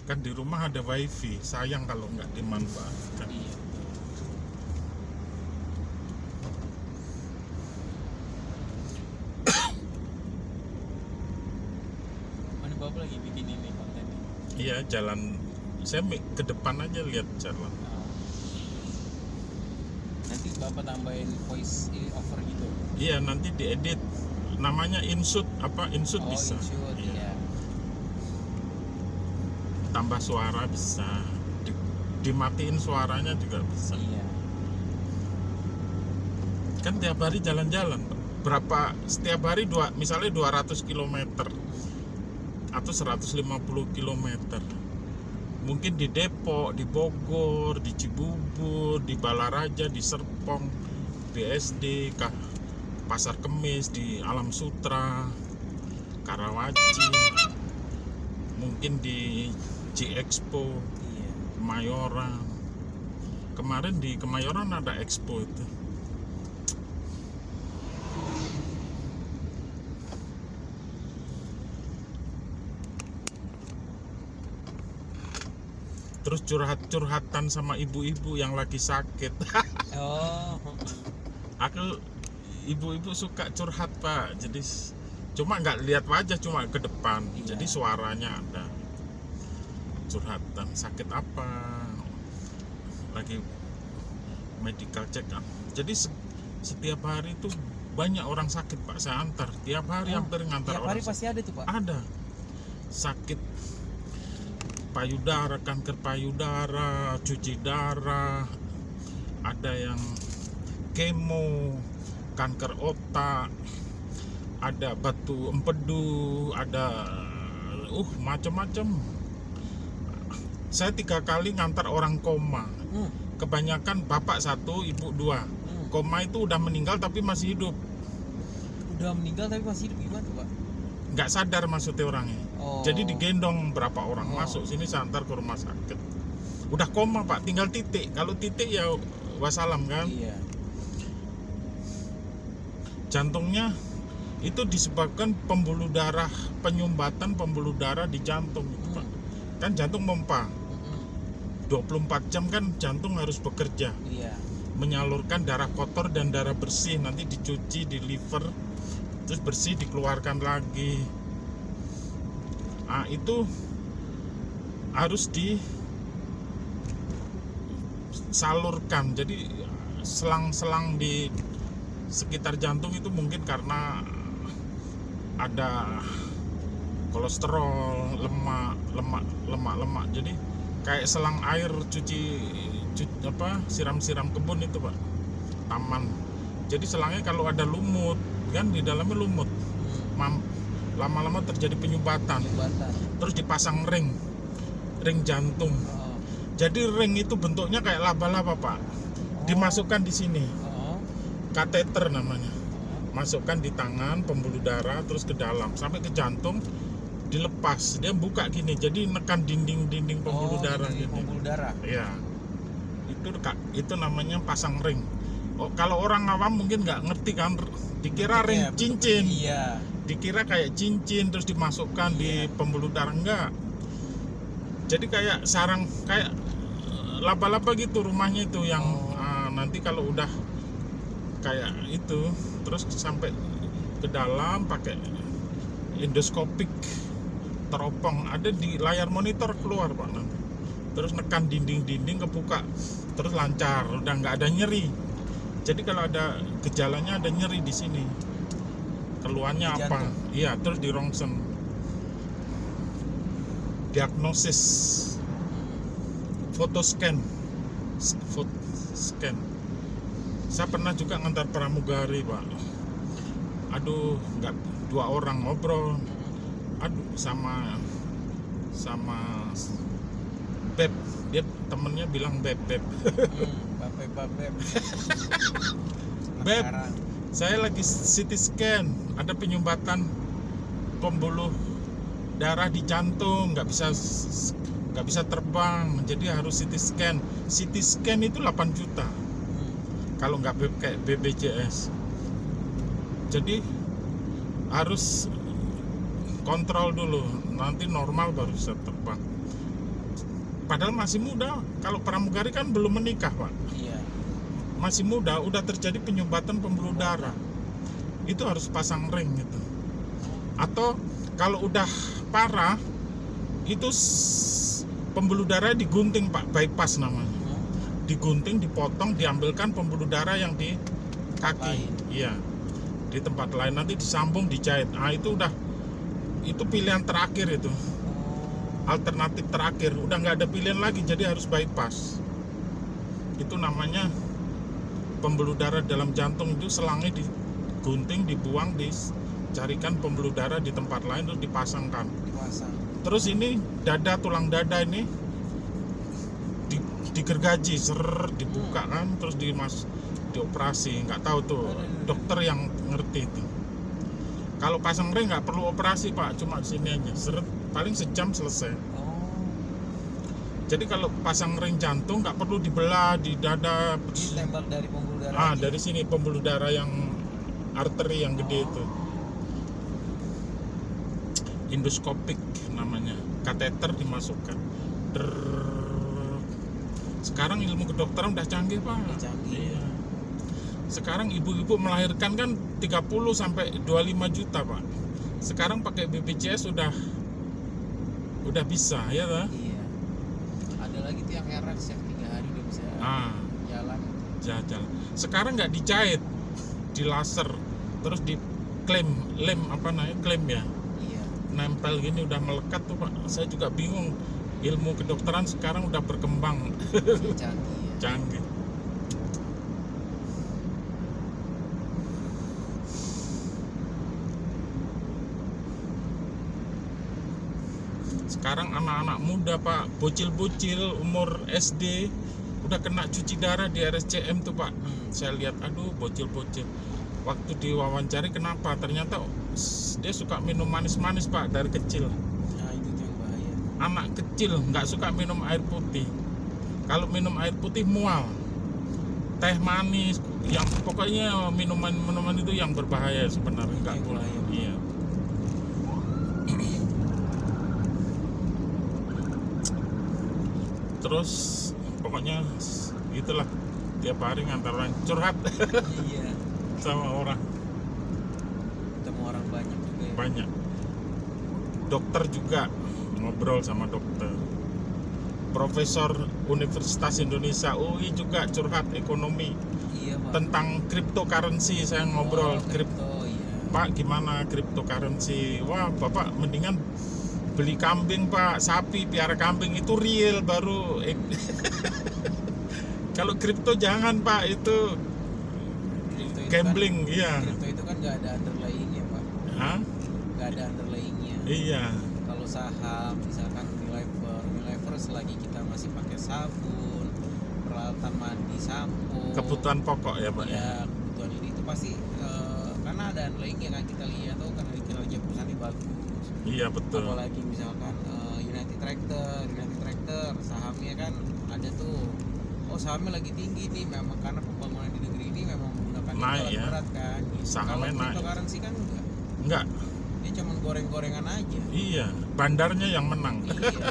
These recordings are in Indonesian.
Kan di rumah ada wifi, sayang kalau nggak dimanfaatkan. Iya. Mana Bapak lagi bikin ini konten ini? Iya, jalan saya ke depan aja lihat jalan. Nanti Bapak tambahin voice over gitu. Iya, nanti diedit. Namanya insert Oh, bisa. inshoot, Iya. iya. Tambah suara bisa. Dimatiin suaranya juga bisa. Iya. Kan tiap hari jalan-jalan, Pak. Setiap hari misalnya 200 km atau 150 km. Mungkin di Depok, di Bogor, di Cibubur, di Balaraja, di Serpong, BSD, Pasar Kemis, di Alam Sutra, Karawaci, mungkin di G-Expo, Iya. Kemayoran. Kemarin di Kemayoran ada expo itu. Terus curhat-curhatan sama ibu-ibu yang lagi sakit. Oh. Aku ibu-ibu suka curhat, Pak. Jadi cuma nggak lihat wajah, cuma ke depan. Iya. Jadi suaranya ada. Curhatan sakit apa? Lagi medical check up. Jadi setiap hari itu banyak orang sakit, Pak. Saya antar tiap hari, hampir ngantar Tiap orang hari pasti ada tuh Pak. ada sakit payudara, kanker payudara, cuci darah, ada yang kemo, kanker otak, ada batu empedu, ada macam-macam. Saya 3 kali ngantar orang koma. Kebanyakan bapak 1, ibu 2. Koma itu udah meninggal tapi masih hidup. Udah meninggal tapi masih hidup, gimana tuh Pak? Nggak sadar maksudnya orangnya. Oh. Jadi digendong berapa orang Oh. masuk sini, saya antar ke rumah sakit. Udah koma, Pak, tinggal titik. Kalau titik ya wassalam kan. Iya. Jantungnya itu disebabkan penyumbatan pembuluh darah di jantung gitu, Pak. Kan jantung pompa. 24 jam kan jantung harus bekerja, Iya. menyalurkan darah kotor dan darah bersih, nanti dicuci di liver, terus bersih dikeluarkan lagi. Itu harus disalurkan. Jadi selang-selang di sekitar jantung itu mungkin karena ada kolesterol, lemak. Jadi kayak selang air siram-siram kebun itu, Pak, taman. Jadi selangnya kalau ada lumut kan di dalamnya lumut, lama-lama terjadi penyumbatan. Terus dipasang ring jantung. Oh. Jadi ring itu bentuknya kayak laba-laba, Pak. Dimasukkan di sini, kateter namanya. Masukkan di tangan, pembuluh darah, terus ke dalam sampai ke jantung, dilepas, dia buka gini, jadi nekan dinding pembuluh darah gitu. Pembuluh darah. Iya, itu namanya pasang ring. Kalau orang awam mungkin nggak ngerti kan, dikira ring cincin. Iya. Dikira kayak cincin terus dimasukkan di pembuluh darah, enggak. Jadi kayak sarang, kayak laba-laba gitu rumahnya itu yang nanti kalau udah kayak itu terus sampai ke dalam pakai endoskopik, teropong, ada di layar monitor keluar, Pak, nanti. Terus nekan dinding kebuka, terus lancar, udah nggak ada nyeri. Jadi kalau ada gejalanya, ada nyeri di sini, keluarnya Di apa? jantung. Iya, terus di rongsen. Diagnosis, scan. Saya pernah juga ngantar pramugari, Pak. Aduh, nggak, 2 orang ngobrol. Aduh, sama Beb, dia temennya bilang Beb. Beb, saya lagi CT scan, ada penyumbatan pembuluh darah di jantung, nggak bisa terbang, jadi harus CT scan. CT scan itu 8 juta kalau nggak kayak BPJS. Jadi harus kontrol dulu, nanti normal baru bisa terbang. padahal masih muda. Kalau pramugari kan belum menikah Pak, Iya. masih muda udah terjadi penyumbatan pembuluh darah, itu harus pasang ring gitu. Atau kalau udah parah itu pembuluh darah digunting Pak, bypass namanya. Digunting, dipotong, diambilkan pembuluh darah yang di kaki. Iya. Di tempat lain nanti disambung, dijahit. Itu pilihan terakhir itu. Alternatif terakhir, udah nggak ada pilihan lagi, jadi harus bypass. Itu namanya pembuluh darah dalam jantung, itu selangnya digunting, dibuang, dicarikan pembuluh darah di tempat lain terus dipasang. Terus ini dada, tulang dada ini digergaji, dibuka kan, terus dioperasi. Nggak tahu tuh, dokter yang ngerti itu. Kalau pasang ring nggak perlu operasi Pak, cuma sini aja, paling sejam selesai. Jadi kalau pasang ring jantung nggak perlu dibelah di dada. Ditembak dari pembuluh darah. Dari sini pembuluh darah yang arteri yang gede itu. Endoskopik namanya, kateter dimasukkan. Sekarang ilmu kedokteran udah canggih Pak. Canggih. Iya. Sekarang ibu-ibu melahirkan kan 30 sampai 25 juta Pak. Sekarang pakai BPJS udah bisa ya lah. Iya. Ada lagi tuh yang RX yang 3 hari udah bisa jalan. Jalan. Sekarang nggak dijahit, di laser, terus di klaim ya. Iya. Nempel gini udah melekat tuh Pak. Saya juga bingung. Ilmu kedokteran sekarang udah berkembang. Canggih. Ya. Canggih. Sekarang anak-anak muda Pak, bocil-bocil umur SD udah kena cuci darah di RSCM tuh Pak. Saya lihat, aduh bocil-bocil. Waktu diwawancari kenapa, ternyata dia suka minum manis-manis Pak dari kecil. Nah itu tuh yang bahaya. Anak kecil nggak suka minum air putih. Kalau minum air putih mual. Teh manis, yang pokoknya minuman itu yang berbahaya sebenarnya, nggak boleh. Iya. Terus pokoknya itulah, tiap hari ngantar orang curhat. Iya. Sama orang. Ketemu orang banyak juga ya. Banyak. Dokter juga, ngobrol sama dokter. Profesor Universitas Indonesia UI juga curhat ekonomi. Iya Pak. Tentang cryptocurrency saya ngobrol. Kripto, iya. Pak gimana cryptocurrency? Wah Bapak mendingan beli kambing Pak, sapi, piara kambing, itu real baru. Kalau kripto jangan Pak, itu gambling. Kan, iya. Kripto itu kan nggak ada underlyingnya Pak. Hah? Nggak ada underlyingnya. Iya. Kalau saham misalkan Unilever selagi kita masih pakai sabun, peralatan mandi, sampo, Kebutuhan pokok ya Pak. ya kebutuhan ini itu pasti karena ada underlyingnya kan, kita lihat tuh karena kinerja perusahaan ini bagus. Iya betul. Apalagi misalkan United Tractor sahamnya kan ada tuh, sahamnya lagi tinggi nih, memang karena pembangunan di negeri ini memang menggunakan Naik alat ya. berat kan. Sahamnya Kalau naik. cryptocurrency kan Enggak. dia cuma goreng-gorengan aja. Iya, bandarnya yang menang. Iya.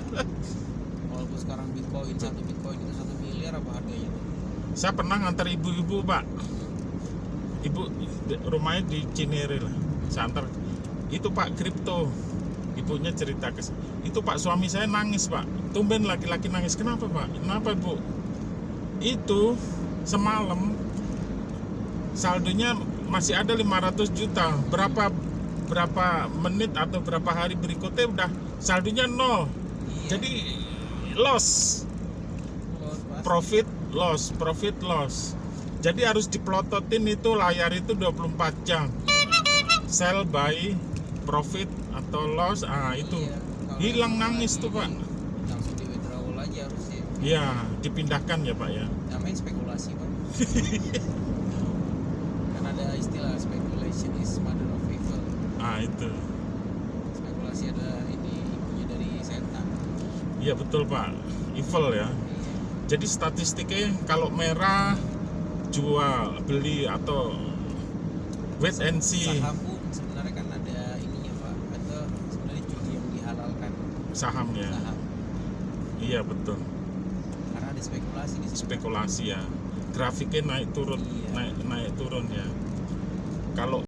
Walaupun sekarang satu bitcoin itu 1 miliar apa harganya tuh? Saya pernah ngantar ibu-ibu Pak. Ibu rumahnya di Cinere lah. Saya antar. Itu Pak kripto. Ibunya cerita itu Pak, suami saya nangis Pak. Tumben laki-laki nangis. Kenapa Pak? Kenapa Bu? Itu semalam saldonya masih ada 500 juta. Berapa menit atau berapa hari berikutnya udah saldonya 0. Iya. Jadi loss. Profit loss. Jadi harus diplototin itu layar itu 24 jam. Sell, buy, profit atau loss, itu Iya. hilang nangis tuh Pak. Langsung di withdrawal aja harusnya. Iya, dipindahkan ya Pak ya. Namanya spekulasi Pak. Kan ada istilah speculation is mother of evil. Itu. Spekulasi adalah ini ibunya dari setan. Iya betul Pak. Evil ya. Iya. Jadi statistiknya kalau merah jual, beli atau wait and see. Saham pun sebenarnya kan ada ininya Pak, atau sebenarnya judi yang dihalalkan. Saham ya. Saham. Iya betul. karena ada spekulasi di situ. Spekulasi ya. Grafiknya naik turun, Iya. naik turun ya. Kalau